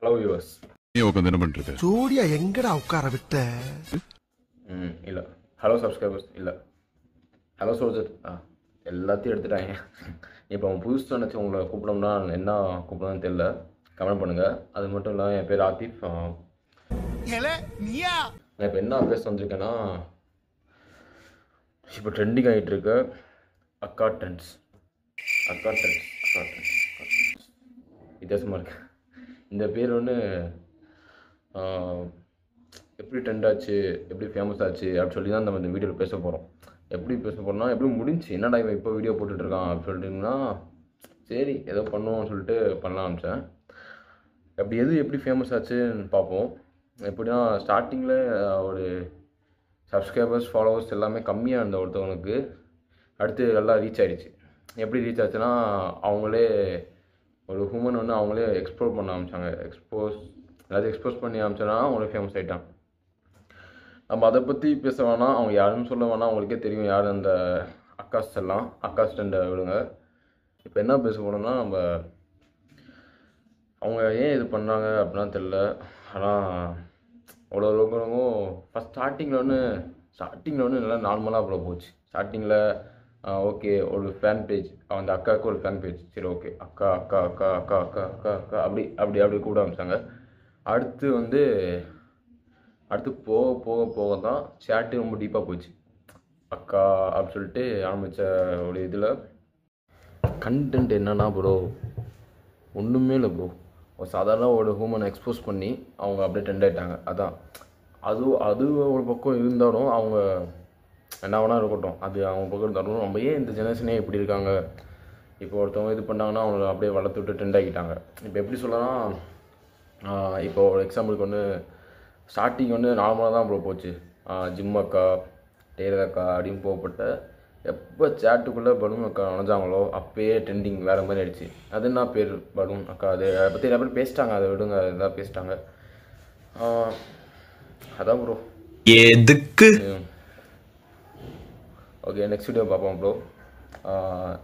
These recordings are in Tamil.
Hello viewers. நீ உட்காந்து என்ன பண்ணிட்டு இருக்க? ஜோடியா எங்கடா உட்கார விட்ட? இல்லை. Hello subscribers. இல்லை, ஹலோ சோல்ஜர். எல்லாத்தையும் எடுத்துட்டாங்க. இப்போ அவன் புதுசு நினச்சி உங்களை கூப்பிடணும்னா என்ன கூப்பிடணும்னு தெரியல. கமெண்ட் பண்ணுங்கள். அது மட்டும் இல்லாமல் என் பேர் ஆத்திஃப். நான் இப்போ என்ன பேச வந்திருக்கேன்னா, இப்போ ட்ரெண்டிங் ஆகிட்டு இருக்க அக்கா ட்ரெண்ட்ஸ். வித்தியாசமாக இருக்கு இந்த பேர். ஒன்று எப்படி ட்ரெண்ட் ஆச்சு, எப்படி ஃபேமஸ் ஆச்சு அப்படின்னு சொல்லி தான் நம்ம இந்த வீடியோவில் பேச போகிறோம். எப்படி பேச போகிறோம்னா, எப்படி முடிஞ்சு என்னடா இவன் இப்போ வீடியோ போட்டுட்ருக்கான் அப்படின்னு சொல்லிட்டுங்கன்னா, சரி ஏதோ பண்ணுவோம்னு சொல்லிட்டு பண்ண ஆரம்பித்தேன். எப்படி ஃபேமஸ் ஆச்சுன்னு பார்ப்போம். எப்படின்னா, ஸ்டார்டிங்கில் ஒரு சப்ஸ்கிரைபர்ஸ் ஃபாலோவர்ஸ் எல்லாமே கம்மியாக இருந்த ஒருத்தவங்களுக்கு அடுத்து நல்லா ரீச் ஆகிடுச்சு. எப்படி ரீச் ஆச்சுன்னா, அவங்களே ஒரு ஹியூமன் ஒன்று அவங்களே எக்ஸ்ப்ளோர் பண்ண ஆரம்பித்தாங்க. எக்ஸ்போஸ் பண்ணி ஆரம்பிச்சோன்னா அவங்களே ஃபேமஸ் ஆகிட்டாங்க. நம்ம அதை பற்றி பேச வேணாம், அவங்க யாருன்னு சொல்ல வேணாம், அவங்களுக்கே தெரியும் யார் அந்த அக்காஸ் எல்லாம். அக்காஸ் ட்ரெண்டை விடுங்க. இப்போ என்ன பேச போனோம்னா, நம்ம அவங்க ஏன் இது பண்ணாங்க அப்படின்னா தெரில. ஆனால் அவ்வளோ லோக்கங்களும் ஃபஸ்ட் ஸ்டார்டிங்கில் ஒன்று நல்லா நார்மலாக அவ்வளோ போச்சு. ஸ்டார்டிங்கில் ஓகே, ஒரு ஃபேன் பேஜ், அந்த அக்காவுக்கு ஒரு ஃபேன் பேஜ், சரி ஓகே, அக்கா அக்கா அக்கா அக்கா அக்கா அக்கா அக்கா அப்படி கூட ஆரம்பிச்சாங்க. அடுத்து போக தான் சேட்டு ரொம்ப டீப்பாக போச்சு. அக்கா அப்படின்னு சொல்லிட்டு ஆரம்பித்த ஒரு இதில் கண்டென்ட் என்னன்னா ப்ரோ, ஒன்றுமே இல்லை ப்ரோ. ஒரு சாதாரண ஒரு ஹியூமனை எக்ஸ்போஸ் பண்ணி அவங்க அப்படியே ட்ரெண்ட் ஆகிட்டாங்க. அதான் அது ஒரு பக்கம் இருந்தாலும், அவங்க என்ன வேணா இருக்கட்டும், அது அவங்க பக்கம் இருந்தாலும், நம்ம ஏன் இந்த ஜெனரேஷனே இப்படி இருக்காங்க. இப்போ ஒருத்தவங்க இது பண்ணாங்கன்னா அவங்கள அப்படியே வளர்த்து விட்டு ட்ரெண்ட் ஆகிட்டாங்க. இப்போ எப்படி சொல்லலாம், இப்போ ஒரு எக்ஸாம்பிளுக்கு ஸ்டார்டிங் நார்மலாக தான் ப்ரோ போச்சு. ஜிம் அக்கா, டெய்லர் அக்கா அப்படின்னு போகப்பட்ட எப்போ சேட்டுக்குள்ளே பலூன் அக்கா நுழைஞ்சாங்களோ அப்போயே ட்ரெண்டிங் வேறு மாதிரி ஆயிடுச்சு. அது என்ன பேர், பலூன் அக்கா, அதை பற்றி நிறைய பேர் பேசிட்டாங்க. அதை விடுங்க, அதுதான் பேசிட்டாங்க. அதான் ப்ரோ. எதுக்கு? ஓகே, நெக்ஸ்ட் வீடியோ பார்ப்போம் ப்ரோ.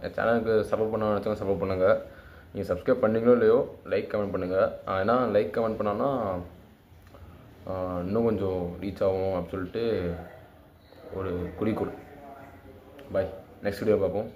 என் சேனலுக்கு சப்போர்ட் பண்ண நினச்சவங்க சப்போர்ட் பண்ணுங்கள். நீங்கள் சப்ஸ்கிரைப் பண்ணீங்களோ இல்லையோ, லைக் கமெண்ட் பண்ணுங்கள். ஏன்னா லைக் கமெண்ட் பண்ணோன்னா இன்னும் கொஞ்சம் ரீச் ஆகும் அப்படின்னு சொல்லிட்டு ஒரு குறிக்கோள். பாய், நெக்ஸ்ட் வீடியோ பார்ப்போம்.